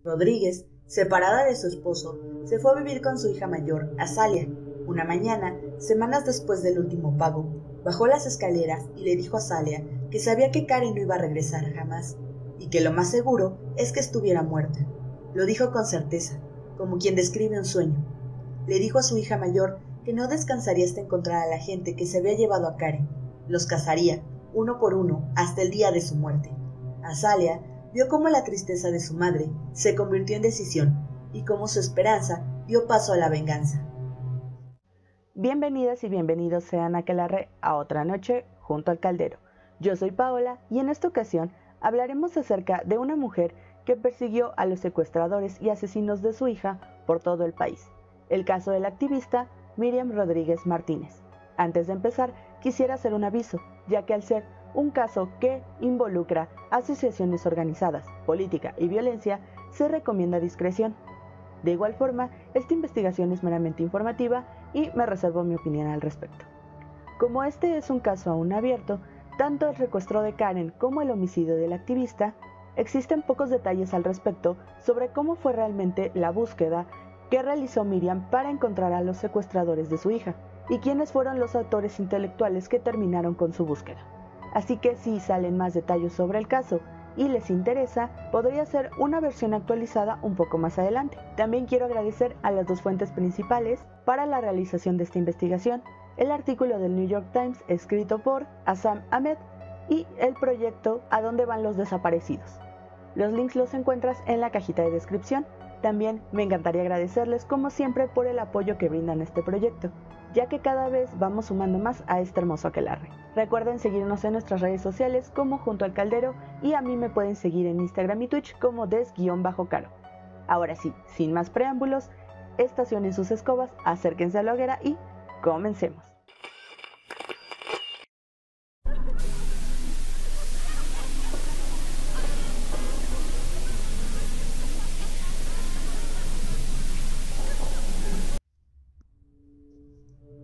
Rodríguez, separada de su esposo, se fue a vivir con su hija mayor, Azalia. Una mañana, semanas después del último pago, bajó las escaleras y le dijo a Azalia que sabía que Karen no iba a regresar jamás, y que lo más seguro es que estuviera muerta. Lo dijo con certeza, como quien describe un sueño. Le dijo a su hija mayor que no descansaría hasta encontrar a la gente que se había llevado a Karen. Los cazaría, uno por uno, hasta el día de su muerte. Azalia vio cómo la tristeza de su madre se convirtió en decisión y cómo su esperanza dio paso a la venganza. Bienvenidas y bienvenidos sean aquelarre a otra noche junto al caldero. Yo soy Paola y en esta ocasión hablaremos acerca de una mujer que persiguió a los secuestradores y asesinos de su hija por todo el país. El caso de la activista Miriam Rodríguez Martínez. Antes de empezar, quisiera hacer un aviso, ya que al ser un caso que involucra asociaciones organizadas, política y violencia, se recomienda discreción. De igual forma, esta investigación es meramente informativa y me reservo mi opinión al respecto. Como este es un caso aún abierto, tanto el secuestro de Karen como el homicidio del activista, existen pocos detalles al respecto sobre cómo fue realmente la búsqueda que realizó Miriam para encontrar a los secuestradores de su hija y quiénes fueron los autores intelectuales que terminaron con su búsqueda. Así que si salen más detalles sobre el caso y les interesa, podría ser una versión actualizada un poco más adelante. También quiero agradecer a las dos fuentes principales para la realización de esta investigación: el artículo del New York Times escrito por Assam Ahmed y el proyecto ¿A dónde van los desaparecidos? Los links los encuentras en la cajita de descripción. También me encantaría agradecerles como siempre por el apoyo que brindan a este proyecto, ya que cada vez vamos sumando más a este hermoso aquelarre. Recuerden seguirnos en nuestras redes sociales como Junto al Caldero y a mí me pueden seguir en Instagram y Twitch como des_caro. Ahora sí, sin más preámbulos, estacionen sus escobas, acérquense a la hoguera y comencemos.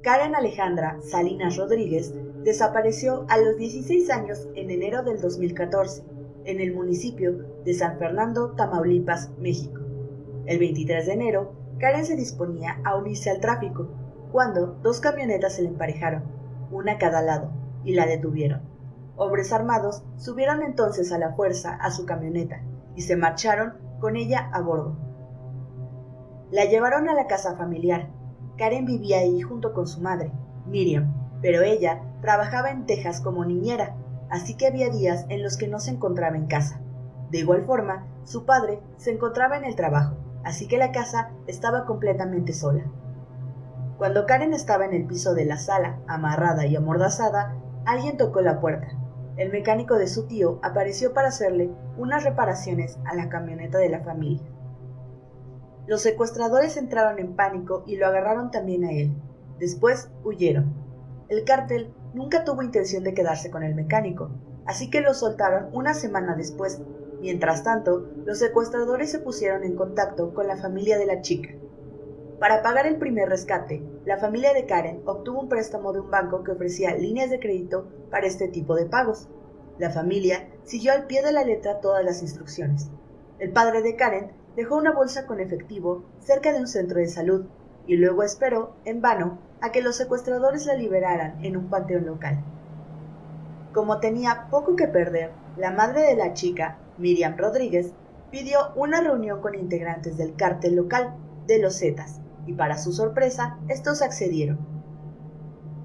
Karen Alejandra Salinas Rodríguez desapareció a los 16 años en enero del 2014 en el municipio de San Fernando, Tamaulipas, México. El 23 de enero, Karen se disponía a unirse al tráfico cuando dos camionetas se le emparejaron, una a cada lado, y la detuvieron. Hombres armados subieron entonces a la fuerza a su camioneta y se marcharon con ella a bordo. La llevaron a la casa familiar. Karen vivía ahí junto con su madre, Miriam, pero ella trabajaba en Texas como niñera, así que había días en los que no se encontraba en casa. De igual forma, su padre se encontraba en el trabajo, así que la casa estaba completamente sola. Cuando Karen estaba en el piso de la sala, amarrada y amordazada, alguien tocó la puerta. El mecánico de su tío apareció para hacerle unas reparaciones a la camioneta de la familia. Los secuestradores entraron en pánico y lo agarraron también a él. Después huyeron. El cártel nunca tuvo intención de quedarse con el mecánico, así que lo soltaron una semana después. Mientras tanto, los secuestradores se pusieron en contacto con la familia de la chica. Para pagar el primer rescate, la familia de Karen obtuvo un préstamo de un banco que ofrecía líneas de crédito para este tipo de pagos. La familia siguió al pie de la letra todas las instrucciones. El padre de Karen dejó una bolsa con efectivo cerca de un centro de salud y luego esperó, en vano, a que los secuestradores la liberaran en un panteón local. Como tenía poco que perder, la madre de la chica, Miriam Rodríguez, pidió una reunión con integrantes del cártel local de los Zetas y para su sorpresa, estos accedieron.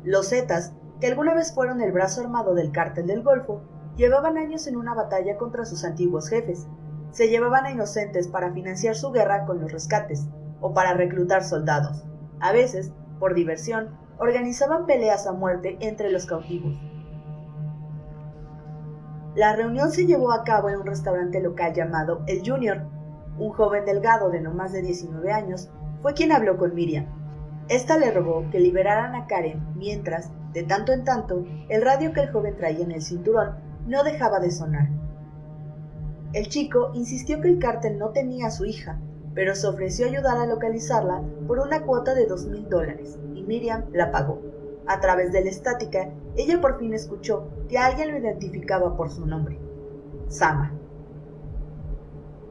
Los Zetas, que alguna vez fueron el brazo armado del cártel del Golfo, llevaban años en una batalla contra sus antiguos jefes. Se llevaban a inocentes para financiar su guerra con los rescates o para reclutar soldados. A veces, por diversión, organizaban peleas a muerte entre los cautivos. La reunión se llevó a cabo en un restaurante local llamado El Junior. Un joven delgado de no más de 19 años fue quien habló con Miriam. Esta le rogó que liberaran a Karen mientras, de tanto en tanto, el radio que el joven traía en el cinturón no dejaba de sonar. El chico insistió que el cártel no tenía a su hija, pero se ofreció a ayudar a localizarla por una cuota de $2,000 y Miriam la pagó. A través de la estática, ella por fin escuchó que alguien lo identificaba por su nombre: Sama.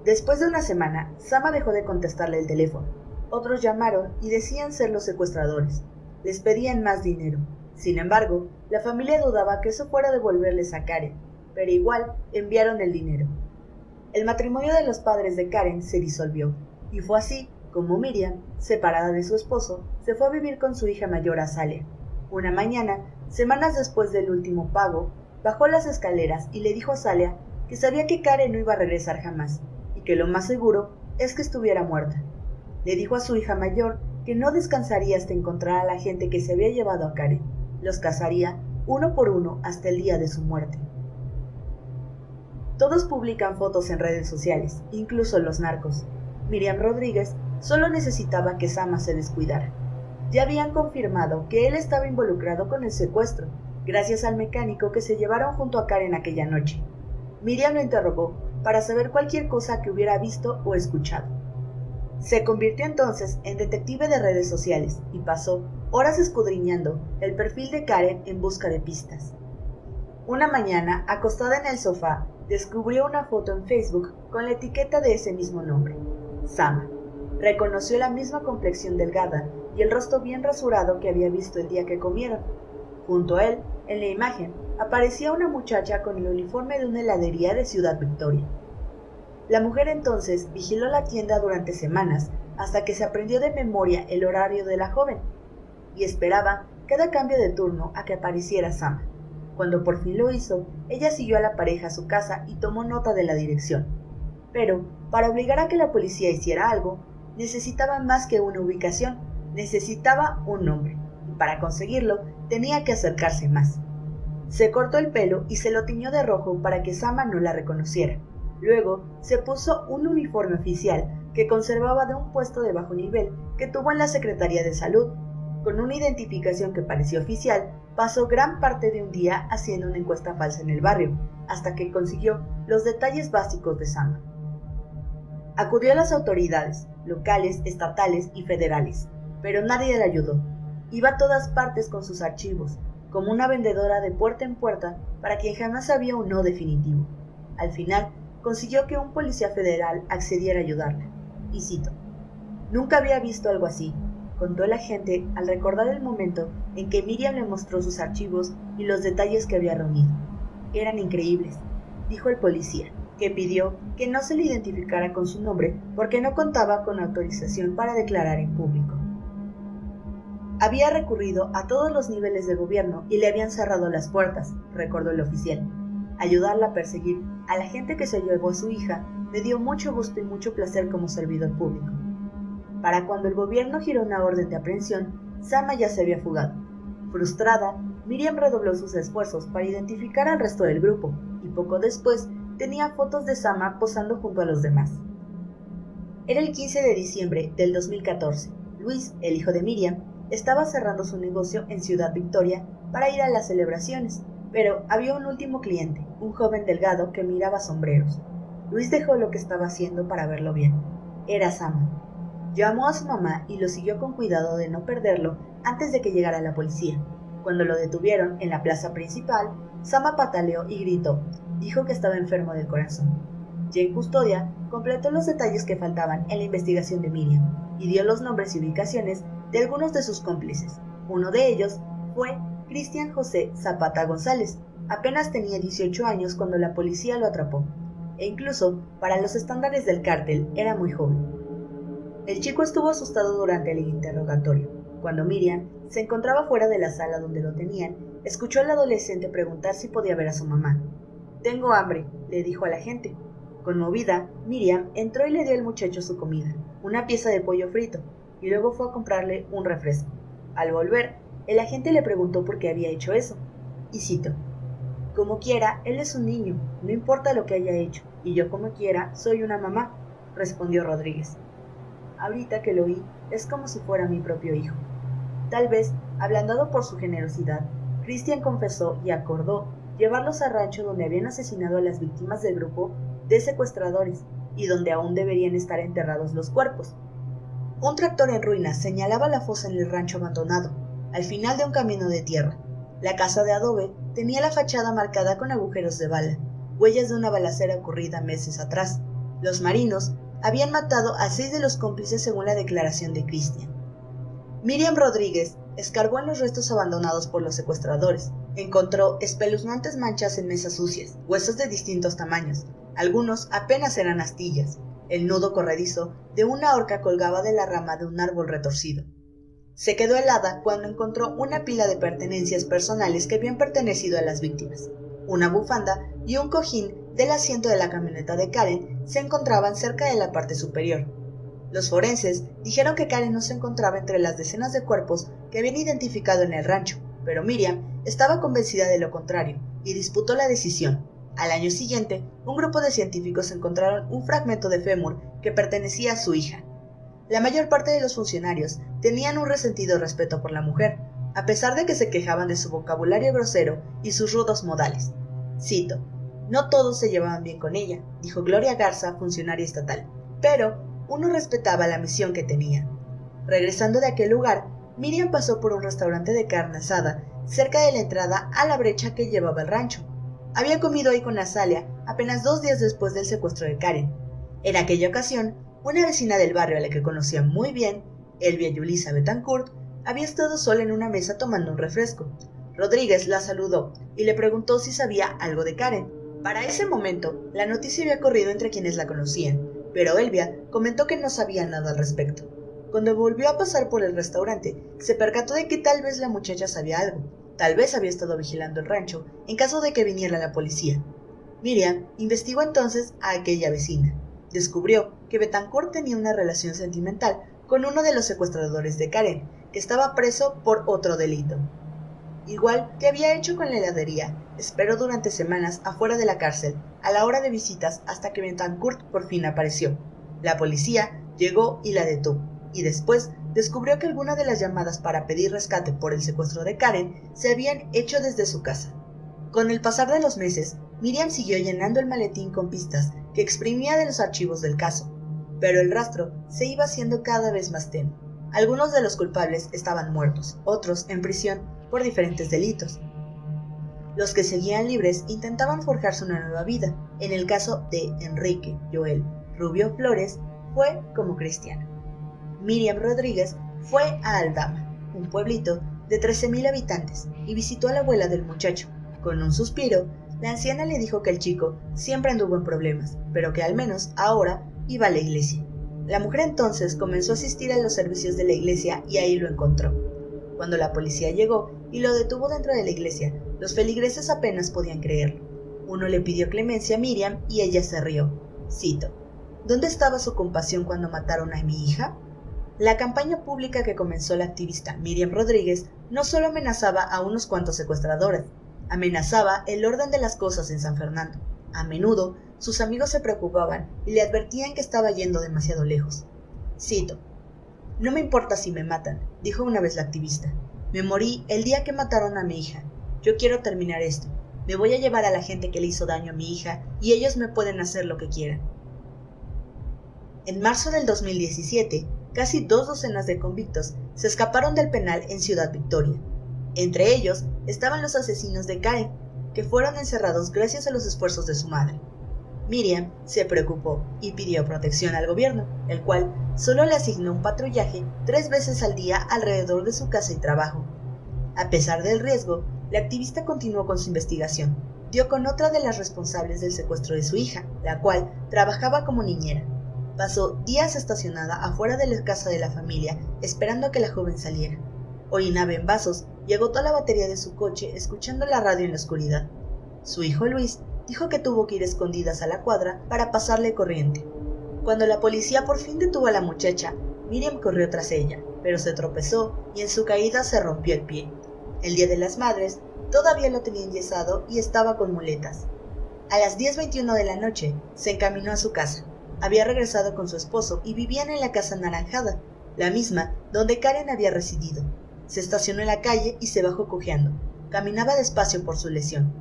Después de una semana, Sama dejó de contestarle el teléfono. Otros llamaron y decían ser los secuestradores. Les pedían más dinero. Sin embargo, la familia dudaba que eso fuera a devolverles a Karen, pero igual enviaron el dinero. El matrimonio de los padres de Karen se disolvió, y fue así como Miriam, separada de su esposo, se fue a vivir con su hija mayor Azalea. Una mañana, semanas después del último pago, bajó las escaleras y le dijo a Azalea que sabía que Karen no iba a regresar jamás, y que lo más seguro es que estuviera muerta. Le dijo a su hija mayor que no descansaría hasta encontrar a la gente que se había llevado a Karen. Los cazaría uno por uno hasta el día de su muerte. Todos publican fotos en redes sociales, incluso los narcos. Miriam Rodríguez solo necesitaba que Sama se descuidara. Ya habían confirmado que él estaba involucrado con el secuestro, gracias al mecánico que se llevaron junto a Karen aquella noche. Miriam lo interrogó para saber cualquier cosa que hubiera visto o escuchado. Se convirtió entonces en detective de redes sociales y pasó horas escudriñando el perfil de Karen en busca de pistas. Una mañana, acostada en el sofá, descubrió una foto en Facebook con la etiqueta de ese mismo nombre, Sama. Reconoció la misma complexión delgada y el rostro bien rasurado que había visto el día que comieron. Junto a él, en la imagen, aparecía una muchacha con el uniforme de una heladería de Ciudad Victoria. La mujer entonces vigiló la tienda durante semanas hasta que se aprendió de memoria el horario de la joven y esperaba cada cambio de turno a que apareciera Sama. Cuando por fin lo hizo, ella siguió a la pareja a su casa y tomó nota de la dirección. Pero, para obligar a que la policía hiciera algo, necesitaba más que una ubicación, necesitaba un nombre, y para conseguirlo tenía que acercarse más. Se cortó el pelo y se lo tiñó de rojo para que Sama no la reconociera. Luego se puso un uniforme oficial que conservaba de un puesto de bajo nivel que tuvo en la Secretaría de Salud. Con una identificación que parecía oficial, pasó gran parte de un día haciendo una encuesta falsa en el barrio, hasta que consiguió los detalles básicos de Sama. Acudió a las autoridades, locales, estatales y federales, pero nadie le ayudó. Iba a todas partes con sus archivos, como una vendedora de puerta en puerta para quien jamás había un no definitivo. Al final, consiguió que un policía federal accediera a ayudarla. Y cito: "Nunca había visto algo así", contó el agente al recordar el momento en que Miriam le mostró sus archivos y los detalles que había reunido. "Eran increíbles", dijo el policía, que pidió que no se le identificara con su nombre porque no contaba con autorización para declarar en público. Había recurrido a todos los niveles de gobierno y le habían cerrado las puertas, recordó el oficial. Ayudarla a perseguir a la gente que se llevó a su hija me dio mucho gusto y mucho placer como servidor público. Para cuando el gobierno giró una orden de aprehensión, Sama ya se había fugado. Frustrada, Miriam redobló sus esfuerzos para identificar al resto del grupo, y poco después tenía fotos de Sama posando junto a los demás. Era el 15 de diciembre del 2014. Luis, el hijo de Miriam, estaba cerrando su negocio en Ciudad Victoria para ir a las celebraciones, pero había un último cliente, un joven delgado que miraba sombreros. Luis dejó lo que estaba haciendo para verlo bien. Era Sama. Llamó a su mamá y lo siguió con cuidado de no perderlo antes de que llegara la policía. Cuando lo detuvieron en la plaza principal, Sama pataleó y gritó. Dijo que estaba enfermo del corazón. Ya en custodia, completó los detalles que faltaban en la investigación de Miriam y dio los nombres y ubicaciones de algunos de sus cómplices. Uno de ellos fue Cristian José Zapata González. Apenas tenía 18 años cuando la policía lo atrapó, e incluso para los estándares del cártel era muy joven. El chico estuvo asustado durante el interrogatorio. Cuando Miriam se encontraba fuera de la sala donde lo tenían, escuchó al adolescente preguntar si podía ver a su mamá. «Tengo hambre», le dijo a la gente. Conmovida, Miriam entró y le dio al muchacho su comida, una pieza de pollo frito, y luego fue a comprarle un refresco. Al volver, el agente le preguntó por qué había hecho eso, y cito: «Como quiera, él es un niño, no importa lo que haya hecho, y yo como quiera soy una mamá», respondió Rodríguez. «Ahorita que lo oí, es como si fuera mi propio hijo». Tal vez, ablandado por su generosidad, Cristian confesó y acordó llevarlos al rancho donde habían asesinado a las víctimas del grupo de secuestradores y donde aún deberían estar enterrados los cuerpos. Un tractor en ruinas señalaba la fosa en el rancho abandonado, al final de un camino de tierra. La casa de adobe tenía la fachada marcada con agujeros de bala, huellas de una balacera ocurrida meses atrás. Los marinos habían matado a 6 de los cómplices según la declaración de Christian. Miriam Rodríguez escarbó en los restos abandonados por los secuestradores. Encontró espeluznantes manchas en mesas sucias, huesos de distintos tamaños. Algunos apenas eran astillas. El nudo corredizo de una horca colgaba de la rama de un árbol retorcido. Se quedó helada cuando encontró una pila de pertenencias personales que habían pertenecido a las víctimas. Una bufanda y un cojín del asiento de la camioneta de Karen se encontraban cerca de la parte superior. Los forenses dijeron que Karen no se encontraba entre las decenas de cuerpos que habían identificado en el rancho, pero Miriam estaba convencida de lo contrario y disputó la decisión. Al año siguiente, un grupo de científicos encontraron un fragmento de fémur que pertenecía a su hija. La mayor parte de los funcionarios tenían un resentido respeto por la mujer, a pesar de que se quejaban de su vocabulario grosero y sus rudos modales. Cito: "No todos se llevaban bien con ella", dijo Gloria Garza, funcionaria estatal, pero uno respetaba la misión que tenía. Regresando de aquel lugar, Miriam pasó por un restaurante de carne asada cerca de la entrada a la brecha que llevaba al rancho. Había comido ahí con Azalia apenas 2 días después del secuestro de Karen. En aquella ocasión, una vecina del barrio a la que conocía muy bien, Elvia Yulisa Betancourt, había estado sola en una mesa tomando un refresco. Rodríguez la saludó y le preguntó si sabía algo de Karen. Para ese momento, la noticia había corrido entre quienes la conocían, pero Elvia comentó que no sabía nada al respecto. Cuando volvió a pasar por el restaurante, se percató de que tal vez la muchacha sabía algo. Tal vez había estado vigilando el rancho en caso de que viniera la policía. Miriam investigó entonces a aquella vecina. Descubrió que Betancourt tenía una relación sentimental con uno de los secuestradores de Karen, que estaba preso por otro delito. Igual que había hecho con la heladería, esperó durante semanas afuera de la cárcel, a la hora de visitas, hasta que Betancourt por fin apareció. La policía llegó y la detuvo, y después descubrió que algunas de las llamadas para pedir rescate por el secuestro de Karen se habían hecho desde su casa. Con el pasar de los meses, Miriam siguió llenando el maletín con pistas que exprimía de los archivos del caso, pero el rastro se iba haciendo cada vez más tenue. Algunos de los culpables estaban muertos, otros en prisión por diferentes delitos. Los que seguían libres intentaban forjarse una nueva vida. En el caso de Enrique Joel Rubio Flores, fue como cristiano. Miriam Rodríguez fue a Aldama, un pueblito de 13,000 habitantes, y visitó a la abuela del muchacho. Con un suspiro, la anciana le dijo que el chico siempre anduvo en problemas, pero que al menos ahora iba a la iglesia. La mujer entonces comenzó a asistir a los servicios de la iglesia y ahí lo encontró. Cuando la policía llegó y lo detuvo dentro de la iglesia, los feligreses apenas podían creerlo. Uno le pidió clemencia a Miriam y ella se rió. Cito: ¿Dónde estaba su compasión cuando mataron a mi hija? La campaña pública que comenzó la activista Miriam Rodríguez no solo amenazaba a unos cuantos secuestradores, amenazaba el orden de las cosas en San Fernando. A menudo, sus amigos se preocupaban y le advertían que estaba yendo demasiado lejos. Cito: "No me importa si me matan", dijo una vez la activista. "Me morí el día que mataron a mi hija. Yo quiero terminar esto. Me voy a llevar a la gente que le hizo daño a mi hija y ellos me pueden hacer lo que quieran". En marzo del 2017, casi 2 docenas de convictos se escaparon del penal en Ciudad Victoria. Entre ellos estaban los asesinos de Karen, que fueron encerrados gracias a los esfuerzos de su madre. Miriam se preocupó y pidió protección al gobierno, el cual solo le asignó un patrullaje 3 veces al día alrededor de su casa y trabajo. A pesar del riesgo, la activista continuó con su investigación. Dio con otra de las responsables del secuestro de su hija, la cual trabajaba como niñera. Pasó días estacionada afuera de la casa de la familia, esperando a que la joven saliera. Orinaba en vasos y agotó la batería de su coche escuchando la radio en la oscuridad. Su hijo Luis dijo que tuvo que ir escondidas a la cuadra para pasarle corriente. Cuando la policía por fin detuvo a la muchacha, Miriam corrió tras ella, pero se tropezó y en su caída se rompió el pie. El Día de las Madres todavía lo tenía enyesado y estaba con muletas. A las 10:21 de la noche se encaminó a su casa. Había regresado con su esposo y vivían en la casa anaranjada, la misma donde Karen había residido. Se estacionó en la calle y se bajó cojeando. Caminaba despacio por su lesión.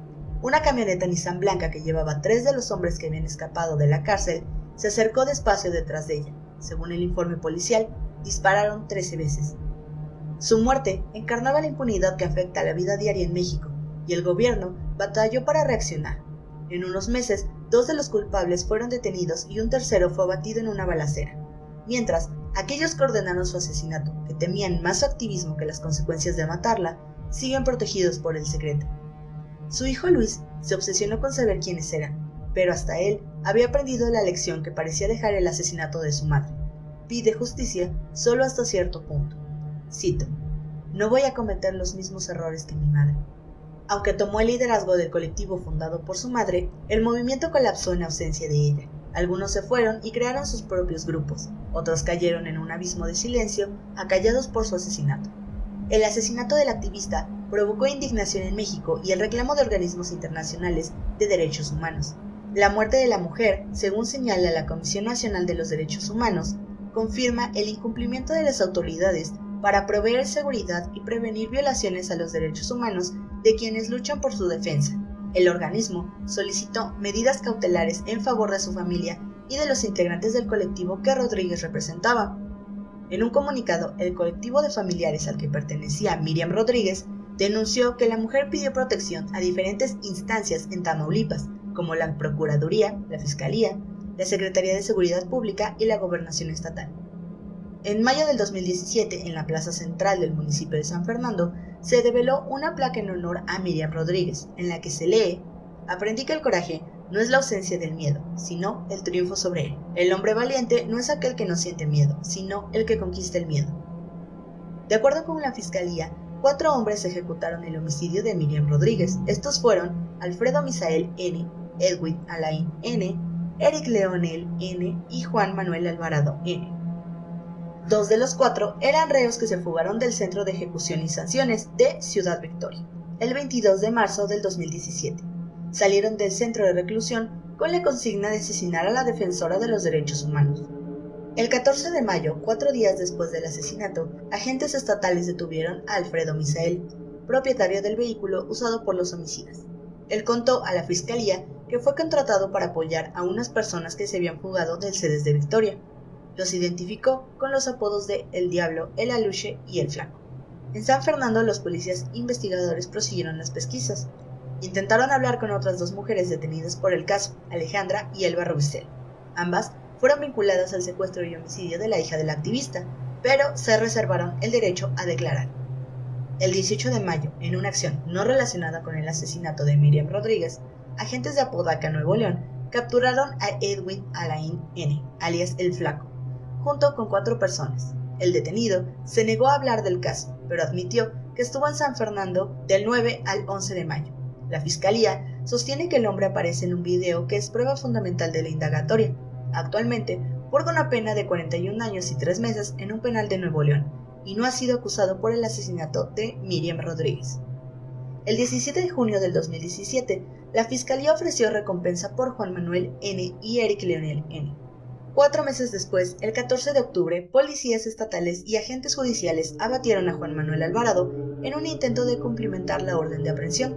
Una camioneta Nissan blanca que llevaba 3 de los hombres que habían escapado de la cárcel se acercó despacio detrás de ella. Según el informe policial, dispararon 13 veces. Su muerte encarnaba la impunidad que afecta a la vida diaria en México, y el gobierno batalló para reaccionar. En unos meses 2 de los culpables fueron detenidos y un tercero fue abatido en una balacera, mientras aquellos que ordenaron su asesinato, que temían más su activismo que las consecuencias de matarla, siguen protegidos por el secreto. Su hijo Luis se obsesionó con saber quiénes eran, pero hasta él había aprendido la lección que parecía dejar el asesinato de su madre. Pide justicia solo hasta cierto punto. Cito: "No voy a cometer los mismos errores que mi madre". Aunque tomó el liderazgo del colectivo fundado por su madre, el movimiento colapsó en ausencia de ella. Algunos se fueron y crearon sus propios grupos, otros cayeron en un abismo de silencio, acallados por su asesinato. El asesinato del activista provocó indignación en México y el reclamo de organismos internacionales de derechos humanos. La muerte de la mujer, según señala la Comisión Nacional de los Derechos Humanos, confirma el incumplimiento de las autoridades para proveer seguridad y prevenir violaciones a los derechos humanos de quienes luchan por su defensa. El organismo solicitó medidas cautelares en favor de su familia y de los integrantes del colectivo que Rodríguez representaba. En un comunicado, el colectivo de familiares al que pertenecía Miriam Rodríguez denunció que la mujer pidió protección a diferentes instancias en Tamaulipas, como la Procuraduría, la Fiscalía, la Secretaría de Seguridad Pública y la Gobernación Estatal. En mayo del 2017, en la plaza central del municipio de San Fernando, se develó una placa en honor a Miriam Rodríguez, en la que se lee: "Aprendí que el coraje no es la ausencia del miedo, sino el triunfo sobre él. El hombre valiente no es aquel que no siente miedo, sino el que conquista el miedo". De acuerdo con la Fiscalía, 4 hombres ejecutaron el homicidio de Miriam Rodríguez. Estos fueron Alfredo Misael N., Edwin Alain N., Eric Leonel N. y Juan Manuel Alvarado N. 2 de los 4 eran reos que se fugaron del Centro de Ejecución y Sanciones de Ciudad Victoria el 22 de marzo del 2017. Salieron del centro de reclusión con la consigna de asesinar a la defensora de los derechos humanos. El 14 de mayo, 4 días después del asesinato, agentes estatales detuvieron a Alfredo Misael, propietario del vehículo usado por los homicidas. Él contó a la Fiscalía que fue contratado para apoyar a unas personas que se habían fugado del CEDES de Victoria. Los identificó con los apodos de El Diablo, El Aluche y El Flaco. En San Fernando, los policías investigadores prosiguieron las pesquisas. Intentaron hablar con otras 2 mujeres detenidas por el caso, Alejandra y Elba Rubicel. Ambas fueron vinculadas al secuestro y homicidio de la hija del activista, pero se reservaron el derecho a declarar. El 18 de mayo, en una acción no relacionada con el asesinato de Miriam Rodríguez, agentes de Apodaca, Nuevo León, capturaron a Edwin Alain N., alias El Flaco, junto con 4 personas. El detenido se negó a hablar del caso, pero admitió que estuvo en San Fernando del 9 al 11 de mayo. La Fiscalía sostiene que el hombre aparece en un video que es prueba fundamental de la indagatoria. Actualmente purga una pena de 41 años y 3 meses en un penal de Nuevo León y no ha sido acusado por el asesinato de Miriam Rodríguez. El 17 de junio del 2017, la Fiscalía ofreció recompensa por Juan Manuel N. y Eric Leonel N. 4 meses después, el 14 de octubre, policías estatales y agentes judiciales abatieron a Juan Manuel Alvarado en un intento de cumplimentar la orden de aprehensión.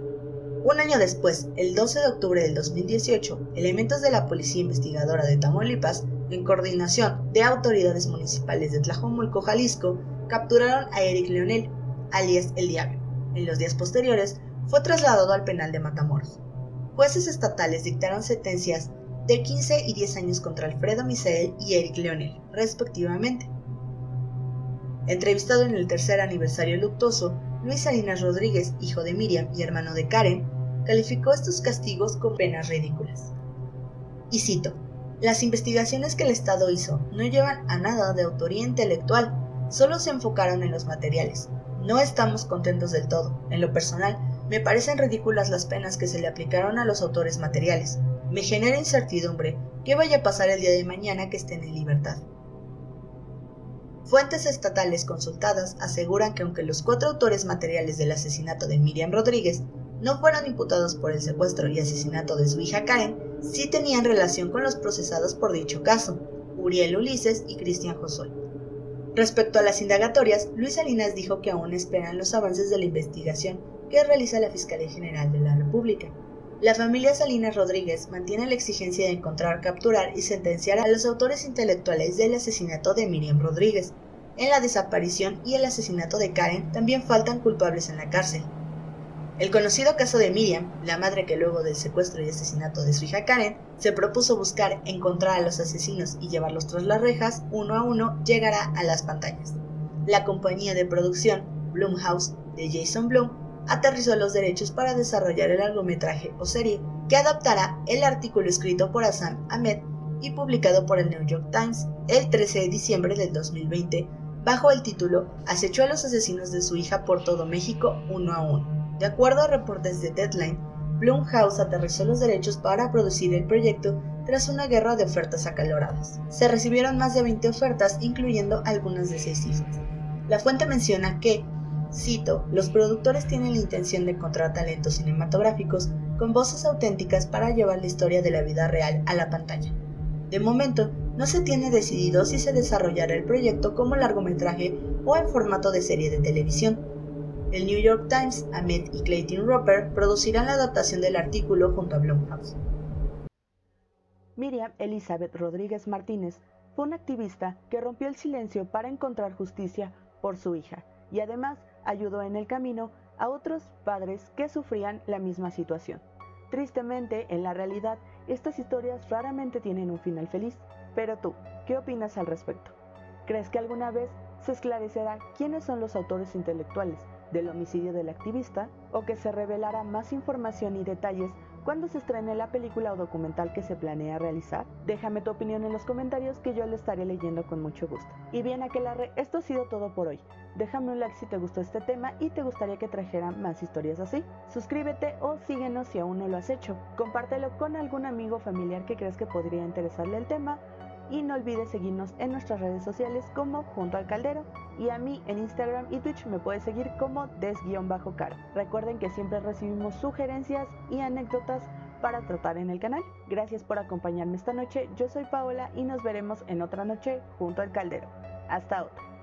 Un año después, el 12 de octubre del 2018, elementos de la Policía Investigadora de Tamaulipas, en coordinación de autoridades municipales de Tlajomulco, Jalisco, capturaron a Eric Leonel, alias El Diablo. En los días posteriores, fue trasladado al penal de Matamoros. Jueces estatales dictaron sentencias de 15 y 10 años contra Alfredo Misael y Eric Leonel, respectivamente. Entrevistado en el tercer aniversario luctuoso, Luis Salinas Rodríguez, hijo de Miriam y hermano de Karen, calificó estos castigos con penas ridículas. Y cito: "Las investigaciones que el Estado hizo no llevan a nada de autoría intelectual, solo se enfocaron en los materiales. No estamos contentos del todo. En lo personal, me parecen ridículas las penas que se le aplicaron a los autores materiales. Me genera incertidumbre qué vaya a pasar el día de mañana que estén en libertad". Fuentes estatales consultadas aseguran que aunque los 4 autores materiales del asesinato de Miriam Rodríguez no fueron imputados por el secuestro y asesinato de su hija Karen, sí tenían relación con los procesados por dicho caso, Uriel Ulises y Cristian Josué. Respecto a las indagatorias, Luis Salinas dijo que aún esperan los avances de la investigación que realiza la Fiscalía General de la República. La familia Salinas Rodríguez mantiene la exigencia de encontrar, capturar y sentenciar a los autores intelectuales del asesinato de Miriam Rodríguez. En la desaparición y el asesinato de Karen también faltan culpables en la cárcel. El conocido caso de Miriam, la madre que luego del secuestro y asesinato de su hija Karen, se propuso buscar encontrar a los asesinos y llevarlos tras las rejas, uno a uno, llegará a las pantallas. La compañía de producción, Blumhouse, de Jason Blum, aterrizó los derechos para desarrollar el largometraje o serie, que adaptará el artículo escrito por Hassan Ahmed y publicado por el New York Times el 13 de diciembre del 2020, bajo el título Acechó a los asesinos de su hija por todo México, uno a uno. De acuerdo a reportes de Deadline, Blumhouse aterrizó los derechos para producir el proyecto tras una guerra de ofertas acaloradas. Se recibieron más de 20 ofertas, incluyendo algunas de 6 cifras. La fuente menciona que, cito, los productores tienen la intención de encontrar talentos cinematográficos con voces auténticas para llevar la historia de la vida real a la pantalla. De momento, no se tiene decidido si se desarrollará el proyecto como largometraje o en formato de serie de televisión. El New York Times, Ahmed y Clayton Roper producirán la adaptación del artículo junto a Blumhouse. Miriam Elizabeth Rodríguez Martínez fue una activista que rompió el silencio para encontrar justicia por su hija y además ayudó en el camino a otros padres que sufrían la misma situación. Tristemente, en la realidad, estas historias raramente tienen un final feliz. Pero tú, ¿qué opinas al respecto? ¿Crees que alguna vez se esclarecerá quiénes son los autores intelectuales del homicidio del activista, o que se revelará más información y detalles cuando se estrene la película o documental que se planea realizar? Déjame tu opinión en los comentarios, que yo lo estaré leyendo con mucho gusto. Y bien, aquelarre, esto ha sido todo por hoy. Déjame un like si te gustó este tema y te gustaría que trajera más historias así. Suscríbete o síguenos si aún no lo has hecho. Compártelo con algún amigo o familiar que creas que podría interesarle el tema. Y no olvides seguirnos en nuestras redes sociales como Junto al Caldero, y a mí en Instagram y Twitch me puedes seguir como des_caro. Recuerden que siempre recibimos sugerencias y anécdotas para tratar en el canal. Gracias por acompañarme esta noche, yo soy Paola y nos veremos en otra noche Junto al Caldero. Hasta otra.